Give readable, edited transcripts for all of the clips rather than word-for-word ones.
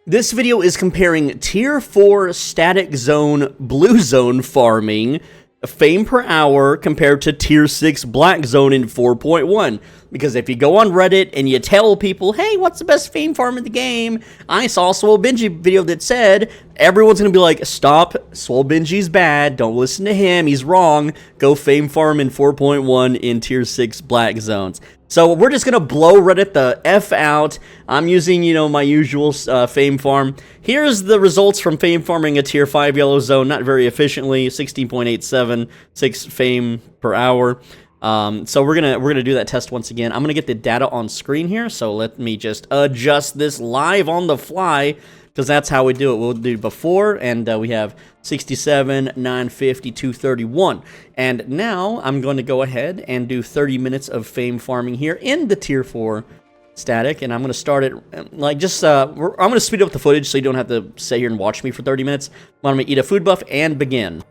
This video is comparing Tier 4 Static Zone Blue Zone farming, fame per hour, compared to Tier 6 Black Zone in 4.1. Because if you go on Reddit and you tell people, hey, what's the best fame farm in the game? I saw a Swolbenji video that said, everyone's going to be like, stop, Swolbenji's bad, don't listen to him, he's wrong, go fame farm in 4.1 in Tier 6 Black Zones. So we're just going to blow Reddit the F out. I'm using, my usual fame farm. Here's the results from fame farming a Tier 5 Yellow Zone, not very efficiently, 16.876 fame per hour. So we're gonna do that test once again. I'm gonna get the data on screen here, so let me just adjust this live on the fly, because that's how we do it. We'll do before, and we have 67, 950, 231. And now I'm going to go ahead and do 30 minutes of fame farming here in the Tier 4 static, and I'm going to start it, I'm going to speed up the footage so you don't have to sit here and watch me for 30 minutes. I'm going to eat a food buff and begin.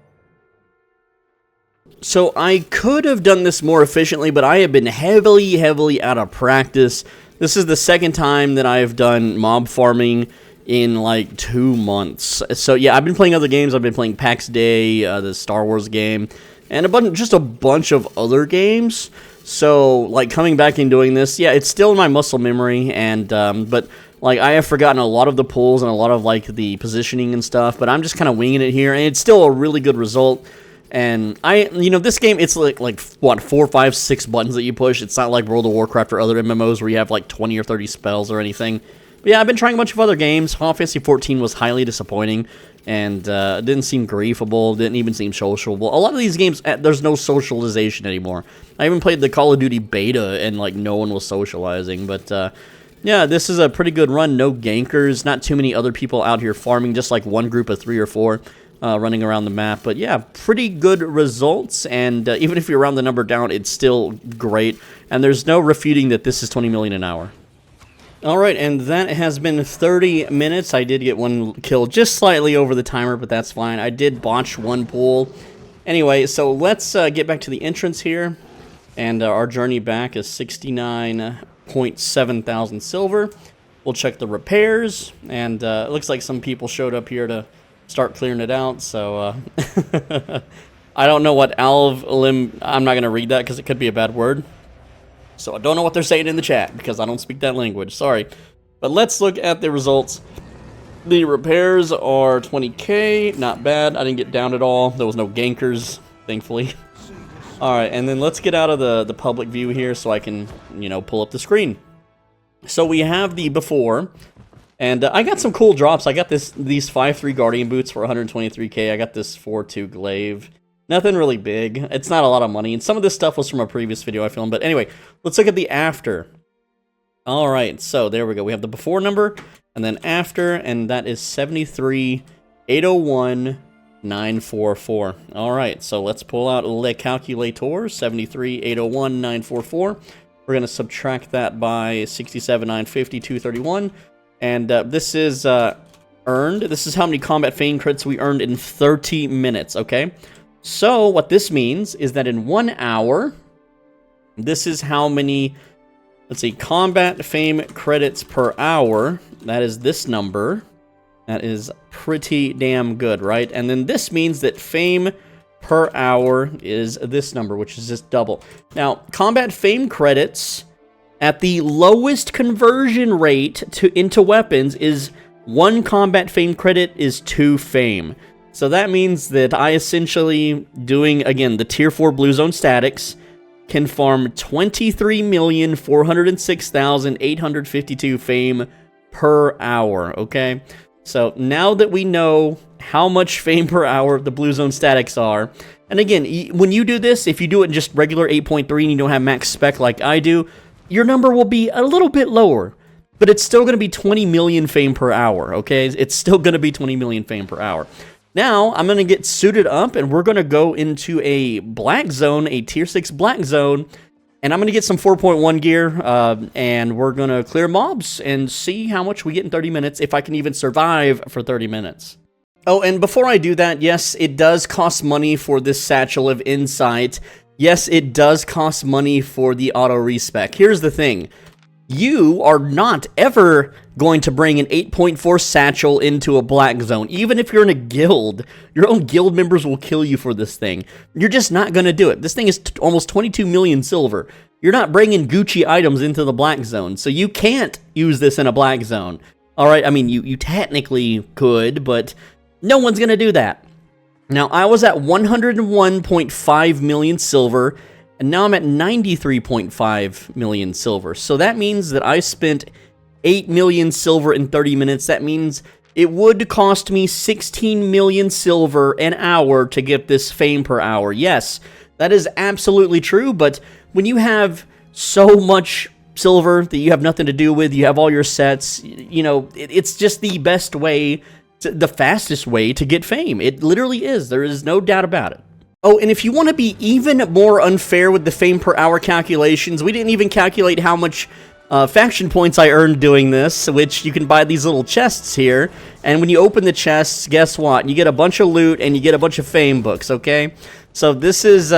So I could have done this more efficiently, but I have been heavily out of practice. This is the second time that I have done mob farming in like 2 months. So yeah, I've been playing other games. I've been playing PAX Day, the Star Wars game, and just a bunch of other games. So like coming back and doing this, yeah, it's still in my muscle memory, and but like I have forgotten a lot of the pulls and a lot of like the positioning and stuff. But I'm just kind of winging it here, and it's still a really good result. And this game, it's like what, 4, 5, 6 buttons that you push. It's not like World of Warcraft or other MMOs where you have like 20 or 30 spells or anything. But yeah, I've been trying a bunch of other games. Final Fantasy 14 was highly disappointing, and didn't seem griefable, didn't even seem sociable. A lot of these games, there's no socialization anymore. I even played the Call of Duty beta, and like no one was socializing. But yeah, this is a pretty good run. No gankers, not too many other people out here farming, just like one group of 3 or 4. Running around the map, but yeah, pretty good results, and even if you round the number down, it's still great, and there's no refuting that this is 20 million an hour. Alright, and that has been 30 minutes. I did get one kill just slightly over the timer, but that's fine. I did botch one pull. Anyway, so let's get back to the entrance here, and our journey back is 69.7 thousand silver. We'll check the repairs, and it looks like some people showed up here to start clearing it out, so I don't know what I'm not going to read that because it could be a bad word. So I don't know what they're saying in the chat because I don't speak that language, sorry. But let's look at the results. The repairs are 20k, not bad. I didn't get down at all. There was no gankers, thankfully. Alright, and then let's get out of the public view here so I can, pull up the screen. So we have the before. And I got some cool drops. I got these 5.3 Guardian boots for 123k. I got this 4.2 glaive. Nothing really big. It's not a lot of money. And some of this stuff was from a previous video I filmed. But anyway, let's look at the after. Alright, so there we go. We have the before number and then after. And that is 73,801,944. Alright, so let's pull out Le Calculator. 73,801,944. We're going to subtract that by 67,950, 231. And this is earned. This is how many combat fame crits we earned in 30 minutes, okay? So what this means is that in 1 hour, this is how many, let's see, combat fame credits per hour. That is this number. That is pretty damn good, right? And then this means that fame per hour is this number, which is just double. Now, combat fame credits at the lowest conversion rate into weapons is 1 combat fame credit is 2 fame. So that means that I essentially, doing, again, the Tier 4 Blue Zone statics, can farm 23,406,852 fame per hour, okay? So now that we know how much fame per hour the Blue Zone statics are, and again, when you do this, if you do it in just regular 8.3 and you don't have max spec like I do, your number will be a little bit lower, but it's still going to be 20 million fame per hour, okay? It's still going to be 20 million fame per hour. Now, I'm going to get suited up, and we're going to go into a black zone, a Tier 6 black zone, and I'm going to get some 4.1 gear, and we're going to clear mobs and see how much we get in 30 minutes, if I can even survive for 30 minutes. Oh, and before I do that, yes, it does cost money for this Satchel of Insight. Yes, it does cost money for the auto respec. Here's the thing. you are not ever going to bring an 8.4 satchel into a black zone. Even if you're in a guild, your own guild members will kill you for this thing. You're just not going to do it. This thing is almost 22 million silver. You're not bringing Gucci items into the black zone, so you can't use this in a black zone. All right, I mean, you technically could, but no one's going to do that. Now, I was at 101.5 million silver, and now I'm at 93.5 million silver. So that means that I spent 8 million silver in 30 minutes. That means it would cost me 16 million silver an hour to get this fame per hour. Yes, that is absolutely true, but when you have so much silver that you have nothing to do with, you have all your sets, you know, it's just the best way, the fastest way to get fame. It literally is. There is no doubt about it. Oh, and if you want to be even more unfair with the fame per hour calculations, we didn't even calculate how much faction points I earned doing this, which you can buy these little chests here. And when you open the chests, guess what? You get a bunch of loot and you get a bunch of fame books, okay? So this is,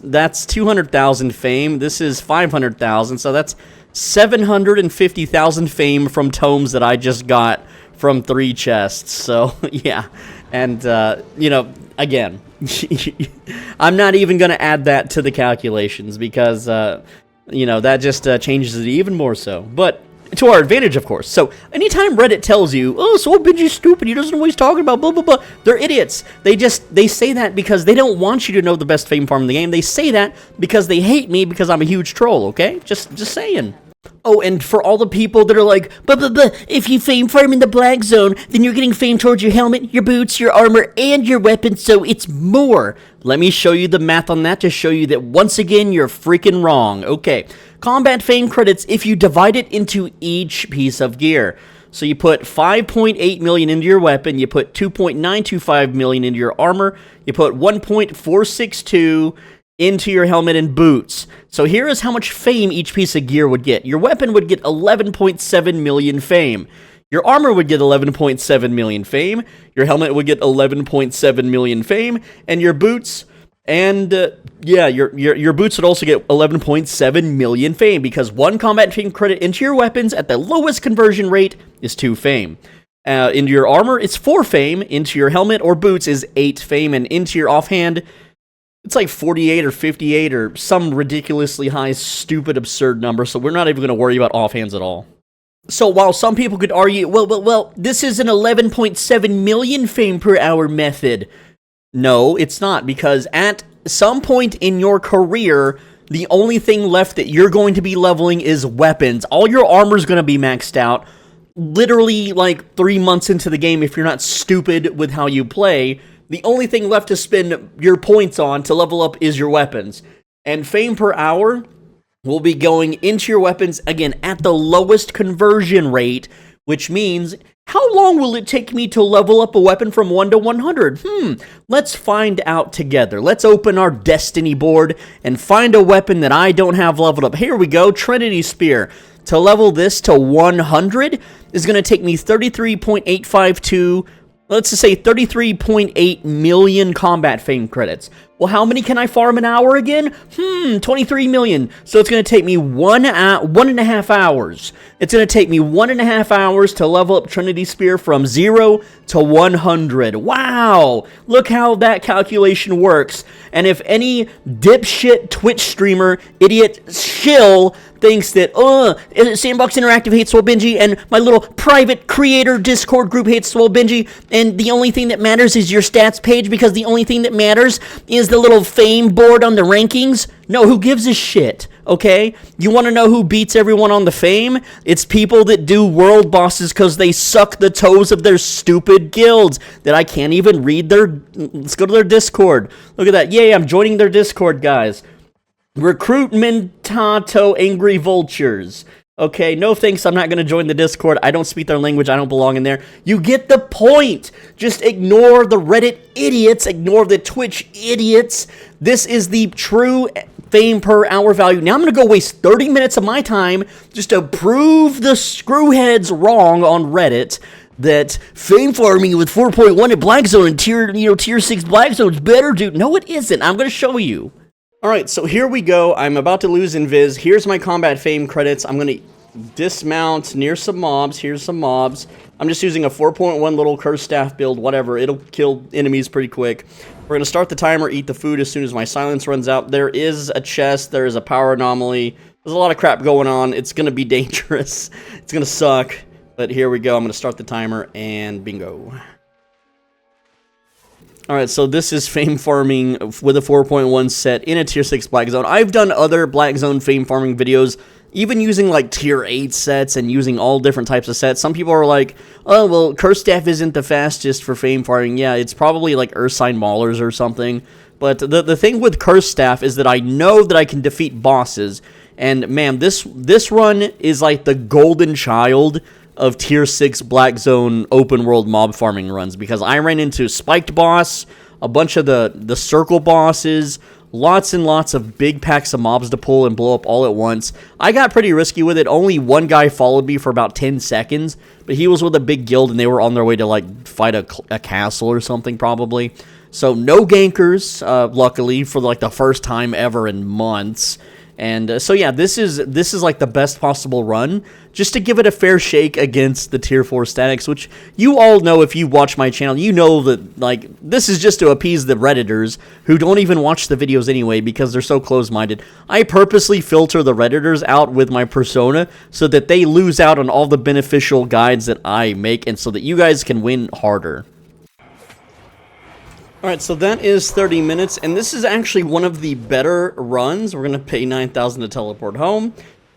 that's 200,000 fame. This is 500,000, so that's 750,000 fame from tomes that I just got from 3 chests. So, yeah. And, you know, again, I'm not even going to add that to the calculations because, you know, that just changes it even more so. But to our advantage, of course. So anytime Reddit tells you, oh, Soul Benji's stupid, he doesn't know what he's talking about, blah, blah, blah, they're idiots. They say that because they don't want you to know the best fame farm in the game. They say that because they hate me because I'm a huge troll, okay? Just saying. Oh, and for all the people that are like, if you fame farm in the black zone, then you're getting fame towards your helmet, your boots, your armor, and your weapons, so it's more. Let me show you the math on that to show you that once again, you're freaking wrong. Okay, combat fame credits if you divide it into each piece of gear. So you put 5.8 million into your weapon, you put 2.925 million into your armor, you put 1.462 into your helmet and boots. So here is how much fame each piece of gear would get. Your weapon would get 11.7 million fame. Your armor would get 11.7 million fame. Your helmet would get 11.7 million fame. And your boots, and yeah, your boots would also get 11.7 million fame because 1 combat fame credit into your weapons at the lowest conversion rate is 2 fame. Into your armor, it's 4 fame. Into your helmet or boots is 8 fame. And into your offhand, it's like 48 or 58 or some ridiculously high, stupid, absurd number, so we're not even going to worry about offhands at all. So while some people could argue, well, this is an 11.7 million fame per hour method. No, it's not, because at some point in your career, the only thing left that you're going to be leveling is weapons. All your armor's going to be maxed out, literally like 3 months into the game if you're not stupid with how you play. The only thing left to spend your points on to level up is your weapons. And fame per hour will be going into your weapons, again, at the lowest conversion rate, which means, how long will it take me to level up a weapon from 1 to 100? Let's find out together. Let's open our Destiny board and find a weapon that I don't have leveled up. Here we go, Trinity Spear. To level this to 100 is going to take me 33.852, let's just say 33.8 million combat fame credits. Well, how many can I farm an hour again? 23 million. So it's going to take me 1.5 hours. It's going to take me 1.5 hours to level up Trinity Spear from 0 to 100. Wow! Look how that calculation works. And if any dipshit Twitch streamer, idiot shill, thinks that, Sandbox Interactive hates Swole Benji, and my little private creator Discord group hates Swole Benji, and the only thing that matters is your stats page because the only thing that matters is the little fame board on the rankings. No, who gives a shit, okay? You want to know who beats everyone on the fame? It's people that do world bosses because they suck the toes of their stupid guilds that I can't even read their... Let's go to their Discord. Look at that. Yay, I'm joining their Discord, guys. Recruitmentato Angry Vultures. Okay, no thanks, I'm not going to join the Discord. I don't speak their language, I don't belong in there. You get the point! Just ignore the Reddit idiots, ignore the Twitch idiots. This is the true fame per hour value. Now I'm going to go waste 30 minutes of my time just to prove the screwheads wrong on Reddit that fame farming with 4.1 at Black Zone and tier 6 Black Zone is better, dude. No, it isn't. I'm going to show you. Alright, so here we go. I'm about to lose Invis. Here's my combat fame credits. I'm going to dismount near some mobs. Here's some mobs. I'm just using a 4.1 little curse staff build, whatever. It'll kill enemies pretty quick. We're going to start the timer, eat the food as soon as my silence runs out. There is a chest. There is a power anomaly. There's a lot of crap going on. It's going to be dangerous. It's going to suck. But here we go. I'm going to start the timer, and bingo. Alright, so this is Fame Farming with a 4.1 set in a Tier 6 Black Zone. I've done other Black Zone Fame Farming videos, even using like Tier 8 sets and using all different types of sets. Some people are like, oh, well, Curse Staff isn't the fastest for Fame Farming. Yeah, it's probably like Ursine Maulers or something. But the thing with Curse Staff is that I know that I can defeat bosses. And man, this run is like the golden child of Tier 6 Black Zone open world mob farming runs, because I ran into Spiked Boss, a bunch of the circle bosses, lots and lots of big packs of mobs to pull and blow up all at once. I got pretty risky with it. Only one guy followed me for about 10 seconds, but he was with a big guild and they were on their way to like fight a castle or something probably. So no gankers, luckily, for like the first time ever in months. And so yeah, this is like the best possible run, just to give it a fair shake against the Tier 4 statics, which you all know if you watch my channel. You know that like this is just to appease the Redditors who don't even watch the videos anyway because they're so close-minded. I purposely filter the Redditors out with my persona so that they lose out on all the beneficial guides that I make, and so that you guys can win harder. Alright, so that is 30 minutes, and this is actually one of the better runs. We're going to pay 9,000 to teleport home.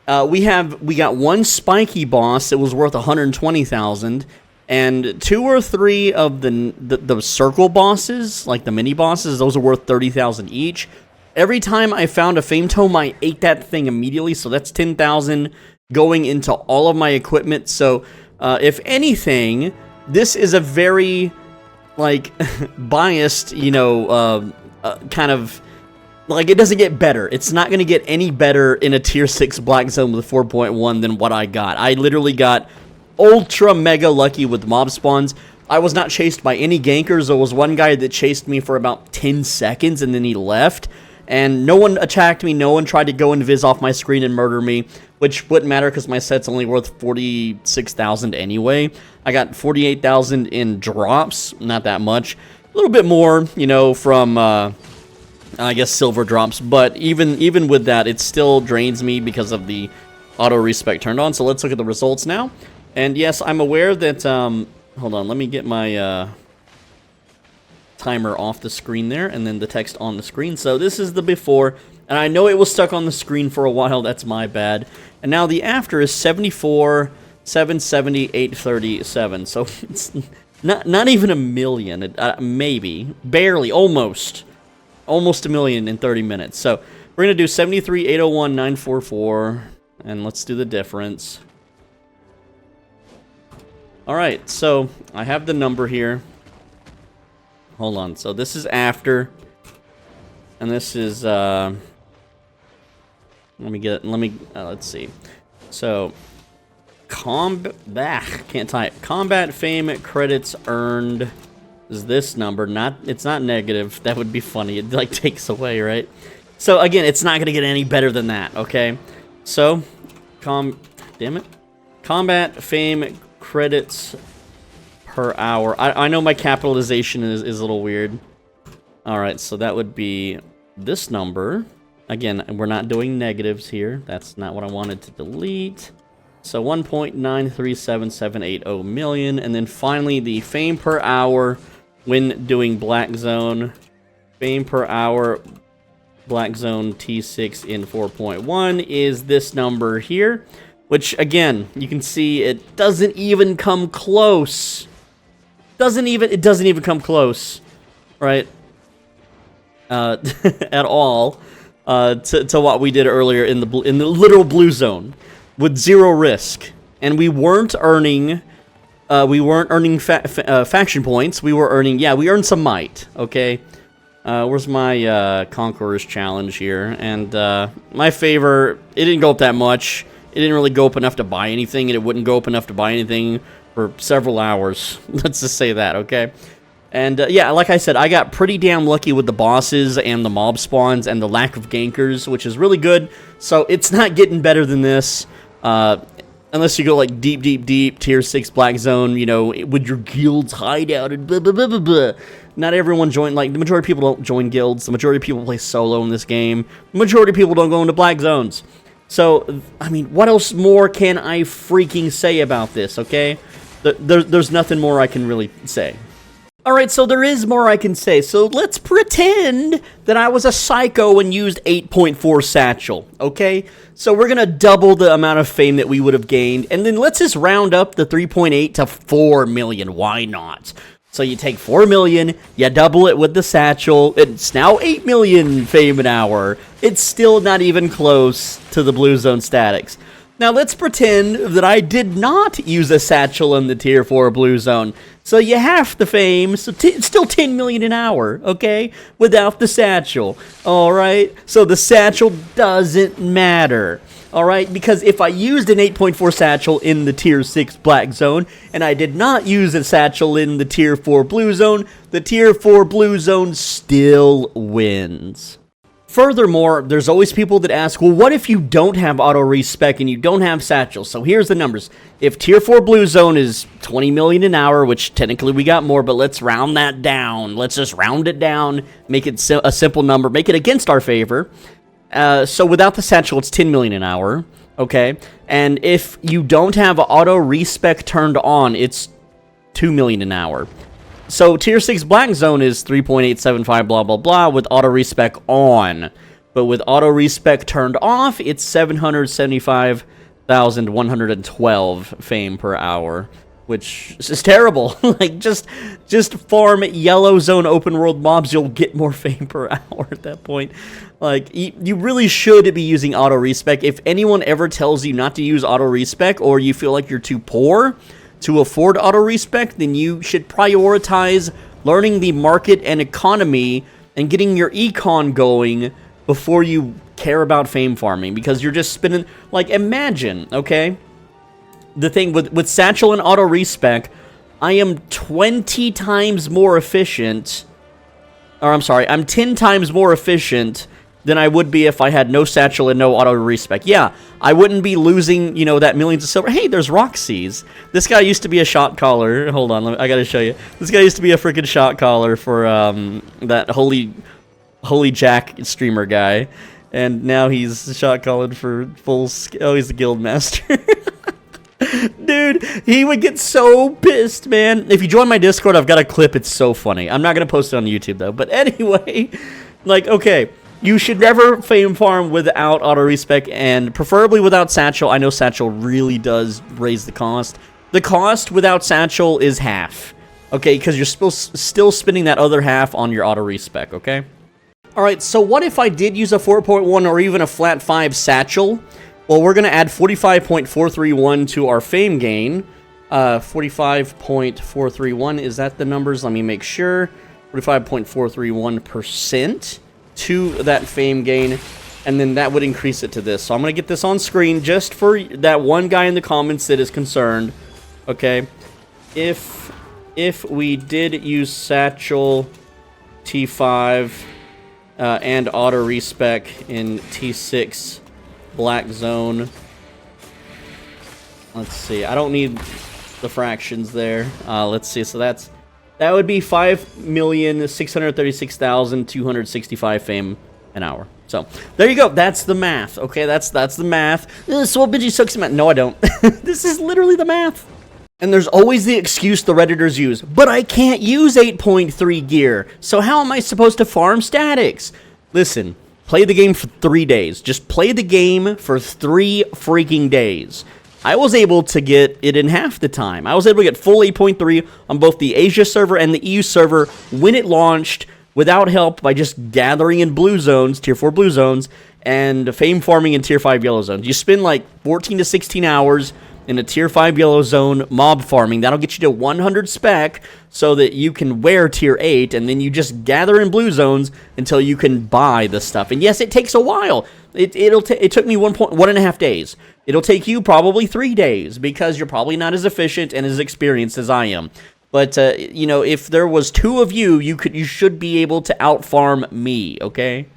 We got one spiky boss that was worth 120,000, and 2 or 3 of the circle bosses, like the mini bosses, those are worth 30,000 each. Every time I found a Fame Tome, I ate that thing immediately, so that's 10,000 going into all of my equipment. So, if anything, this is a very like biased, you know, kind of like, it doesn't get better. It's not going to get any better in a Tier 6 Black Zone with 4.1 than what I got. I literally got ultra mega lucky with mob spawns. I was not chased by any gankers. There was one guy that chased me for about 10 seconds and then he left. And no one attacked me. No one tried to go and viz off my screen and murder me, which wouldn't matter because my set's only worth 46,000 anyway. I got 48,000 in drops, not that much. A little bit more, you know, from, I guess, silver drops. But even with that, it still drains me because of the auto-respec turned on. So let's look at the results now. And yes, I'm aware that, hold on, let me get my timer off the screen there, and then the text on the screen. So this is the before, and I know it was stuck on the screen for a while. That's my bad. And now the after is 74, 770, 837. So it's not even a million. Maybe, barely, almost a million in 30 minutes. So we're gonna do 73, 801, 944, and let's do the difference. All right, so I have the number here. Hold on, so this is after, and this is, let's see. So, can't type. Combat fame credits earned is this number. It's not negative. That would be funny. It, like, takes away, right? So, again, it's not going to get any better than that, okay? So, damn it. Combat fame credits per hour. I know my capitalization is a little weird. Alright, so that would be this number. Again, we're not doing negatives here. That's not what I wanted to delete. So 1.937780 million. And then finally, the fame per hour when doing Black Zone. Fame per hour, Black Zone T6 in 4.1 is this number here. Which, again, you can see it doesn't even come close. It doesn't even come close, right? At all, to what we did earlier in the literal blue zone, with 0 risk, and we weren't earning faction points. We were earning, yeah, we earned some might. Okay, where's my Conqueror's challenge here? And my favor, it didn't go up that much. It didn't really go up enough to buy anything, and it wouldn't go up enough to buy anything for several hours. Let's just say that, okay? And yeah, like I said, I got pretty damn lucky with the bosses and the mob spawns and the lack of gankers, which is really good. So it's not getting better than this. Unless you go like deep, deep, deep, tier 6 black zone, you know, with your guild's hideout and blah, blah, blah, blah, blah. Not everyone join, like, the majority of people don't join guilds. The majority of people play solo in this game. The majority of people don't go into black zones. So, I mean, what else more can I freaking say about this, okay? There's nothing more I can really say. Alright, so there is more I can say. So let's pretend that I was a psycho and used 8.4 satchel, okay? So we're going to double the amount of fame that we would have gained, and then let's just round up the 3.8 to 4 million. Why not? So you take 4 million, you double it with the satchel, it's now 8 million fame an hour. It's still not even close to the blue zone statics. Now let's pretend that I did not use a satchel in the tier 4 blue zone. So you half the fame, so it's still 10 million an hour, okay? Without the satchel, alright? So the satchel doesn't matter, alright? Because if I used an 8.4 satchel in the tier 6 black zone, and I did not use a satchel in the tier 4 blue zone, the tier 4 blue zone still wins. Furthermore, there's always people that ask, well, what if you don't have auto-respec and you don't have satchels? So here's the numbers. If tier 4 blue zone is 20 million an hour, which technically we got more, but let's round that down. Let's just round it down, make it a simple number, make it against our favor. So without the satchel, it's 10 million an hour, okay? And if you don't have auto-respec turned on, it's 2 million an hour. So, tier 6 black zone is 3.875 blah blah blah with auto-respec on. But with auto-respec turned off, it's 775,112 fame per hour. Which is terrible. Like, just farm yellow zone open world mobs, you'll get more fame per hour at that point. Like, you really should be using auto-respec. If anyone ever tells you not to use auto-respec, or you feel like you're too poor to afford auto-respec, then you should prioritize learning the market and economy and getting your econ going before you care about fame farming, because you're just spending, like, imagine, okay, the thing with satchel and auto-respec, I am 20 times more efficient, or I'm sorry, I'm 10 times more efficient than I would be if I had no satchel and no auto-respec. Yeah, I wouldn't be losing, you know, that millions of silver. Hey, there's Roxy's. This guy used to be a shot caller. Hold on, I gotta show you. This guy used to be a freaking shot caller for that Holy Jack streamer guy. And now he's shot calling for full... Oh, he's the guild master. Dude, he would get so pissed, man. If you join my Discord, I've got a clip. It's so funny. I'm not gonna post it on YouTube, though. But anyway, like, okay... You should never fame farm without auto-respec, and preferably without satchel. I know satchel really does raise the cost. The cost without satchel is half, okay? Because you're still spending that other half on your auto-respec, okay? Alright, so what if I did use a 4.1 or even a flat 5 satchel? Well, we're going to add 45.431 to our fame gain. 45.431, is that the numbers? Let me make sure. 45.431%. to that fame gain, and then that would increase it to this. So I'm going to get this on screen just for that one guy in the comments that is concerned. Okay, if we did use satchel T5 and auto-respec in T6 black zone, let's see, I don't need the fractions there. Let's see, so that would be 5,636,265 fame an hour. So, there you go. That's the math. Okay, that's the math. So Benji sucks at math. No, I don't. This is literally the math. And there's always the excuse the Redditors use, but I can't use 8.3 gear, so how am I supposed to farm statics? Listen, play the game for 3 days. Just play the game for 3 freaking days. I was able to get it in half the time. I was able to get full 8.3 on both the Asia server and the EU server when it launched without help by just gathering in blue zones, tier 4 blue zones, and fame farming in tier 5 yellow zones. You spend like 14 to 16 hours in a tier 5 yellow zone mob farming. That'll get you to 100 spec so that you can wear tier 8, and then you just gather in blue zones until you can buy the stuff. And yes, it takes a while. It took me 1.5 days. It'll take you probably 3 days because you're probably not as efficient and as experienced as I am. But you know, if there was 2 of you, you should be able to outfarm me, okay?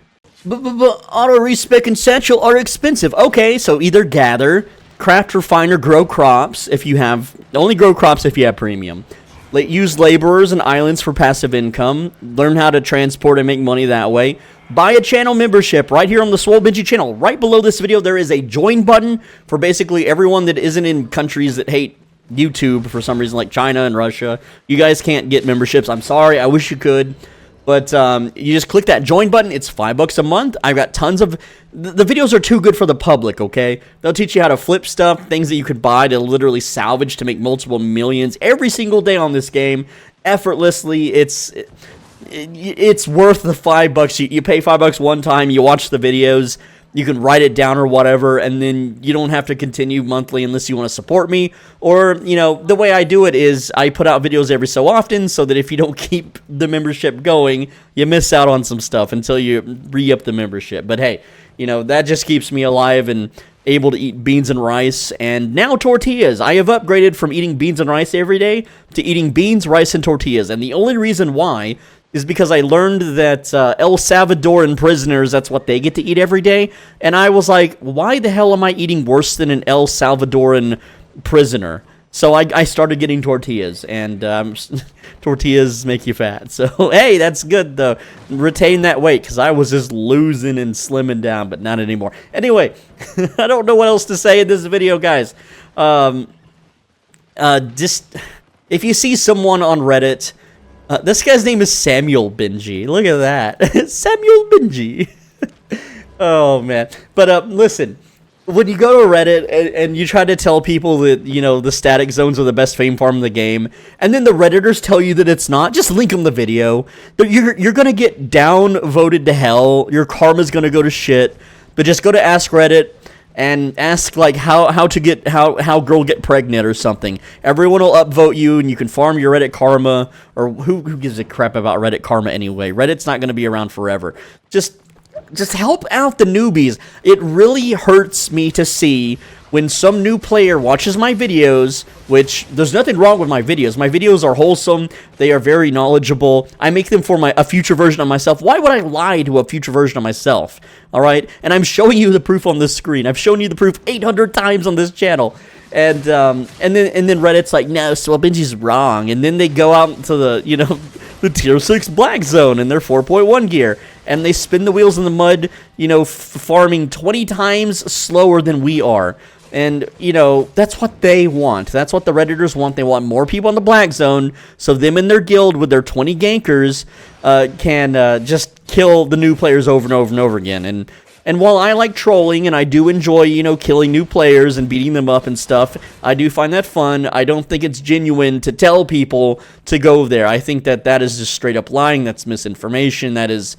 But auto-respec and satchel are expensive. Okay, so either gather craft, refiner, grow crops if you have, only grow crops if you have premium. Use laborers and islands for passive income. Learn how to transport and make money that way. Buy a channel membership right here on the Swole Benji channel. Right below this video, there is a join button for basically everyone that isn't in countries that hate YouTube for some reason, like China and Russia. You guys can't get memberships. I'm sorry. I wish you could. But you just click that join button. It's $5 a month. I've got tons of... The videos are too good for the public, okay? They'll teach you how to flip stuff, things that you could buy to literally salvage to make multiple millions every single day on this game, effortlessly. It's worth the $5. You pay $5 one time, you watch the videos, you can write it down or whatever, and then you don't have to continue monthly unless you want to support me. Or, you know, the way I do it is I put out videos every so often so that if you don't keep the membership going, you miss out on some stuff until you re-up the membership. But hey, you know, that just keeps me alive and able to eat beans and rice, and now tortillas. I have upgraded from eating beans and rice every day to eating beans, rice, and tortillas. And the only reason why is because I learned that El Salvadoran prisoners, that's what they get to eat every day. And I was like, why the hell am I eating worse than an El Salvadoran prisoner? So I started getting tortillas, and tortillas make you fat. So, hey, that's good, though. Retain that weight, because I was just losing and slimming down, but not anymore. Anyway, I don't know what else to say in this video, guys. Just, if you see someone on Reddit... this guy's name is Samuel Benji. Look at that. Samuel Benji. Oh, man. But listen, when you go to Reddit and you try to tell people that, you know, the static zones are the best fame farm in the game, and then the Redditors tell you that it's not, just link them the video. But you're going to get down-voted to hell. Your karma's going to go to shit. But just go to Ask Reddit and ask, like, how girl get pregnant or something. Everyone will upvote you, and you can farm your Reddit karma, or who gives a crap about Reddit karma anyway? Reddit's not going to be around forever. Just help out the newbies. It really hurts me to see when some new player watches my videos, which there's nothing wrong with my videos. My videos are wholesome. They are very knowledgeable. I make them for a future version of myself. Why would I lie to a future version of myself? All right? And I'm showing you the proof on this screen. I've shown you the proof 800 times on this channel. And then Reddit's like, no, Swole Benji's wrong. And then they go out to the, you know, the tier 6 black zone in their 4.1 gear. And they spin the wheels in the mud, you know, farming 20 times slower than we are. And, you know, that's what they want. That's what the Redditors want. They want more people in the black zone, so them and their guild with their 20 gankers can just kill the new players over and over and over again. And while I like trolling, and I do enjoy, you know, killing new players and beating them up and stuff, I do find that fun. I don't think it's genuine to tell people to go there. I think that is just straight up lying. That's misinformation. That is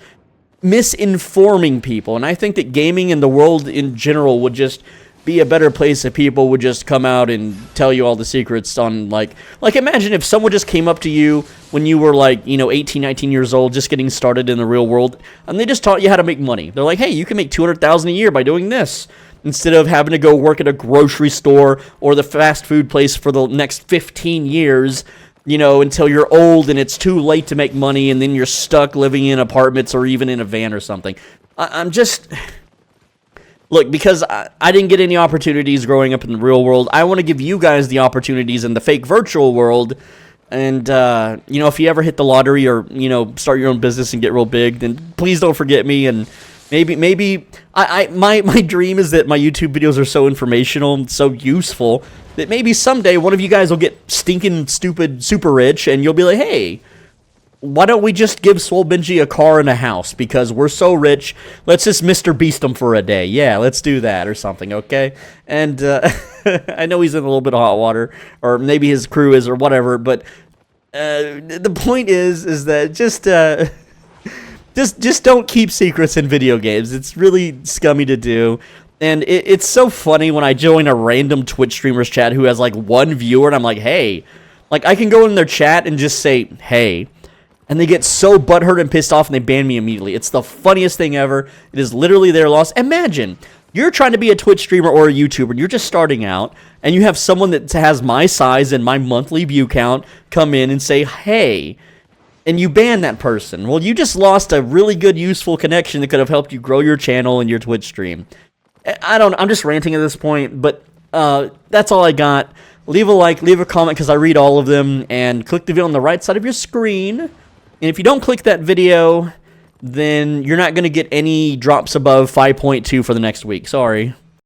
misinforming people. And I think that gaming and the world in general would just be a better place if people would just come out and tell you all the secrets on, like imagine if someone just came up to you when you were, like, you know, 18, 19 years old, just getting started in the real world, and they just taught you how to make money. They're like, hey, you can make $200,000 a year by doing this, instead of having to go work at a grocery store or the fast food place for the next 15 years, you know, until you're old and it's too late to make money, and then you're stuck living in apartments or even in a van or something. I'm just... Look, because I didn't get any opportunities growing up in the real world, I want to give you guys the opportunities in the fake virtual world. And, you know, if you ever hit the lottery or, you know, start your own business and get real big, then please don't forget me. And maybe my dream is that my YouTube videos are so informational and so useful that maybe someday one of you guys will get stinking stupid super rich, and you'll be like, hey, why don't we just give Swole Benji a car and a house? Because we're so rich, let's just Mr. Beast him for a day. Yeah, let's do that or something, okay? And I know he's in a little bit of hot water, or maybe his crew is, or whatever, but the point is that just don't keep secrets in video games. It's really scummy to do. And it's so funny when I join a random Twitch streamer's chat who has, like, one viewer, and I'm like, hey. Like, I can go in their chat and just say, hey. And they get so butthurt and pissed off, and they ban me immediately. It's the funniest thing ever. It is literally their loss. Imagine, you're trying to be a Twitch streamer or a YouTuber, and you're just starting out, and you have someone that has my size and my monthly view count come in and say, hey, and you ban that person. Well, you just lost a really good, useful connection that could have helped you grow your channel and your Twitch stream. I'm just ranting at this point, but That's all I got. Leave a like, leave a comment, because I read all of them, and click the video on the right side of your screen. And if you don't click that video, then you're not going to get any drops above 5.2 for the next week. Sorry.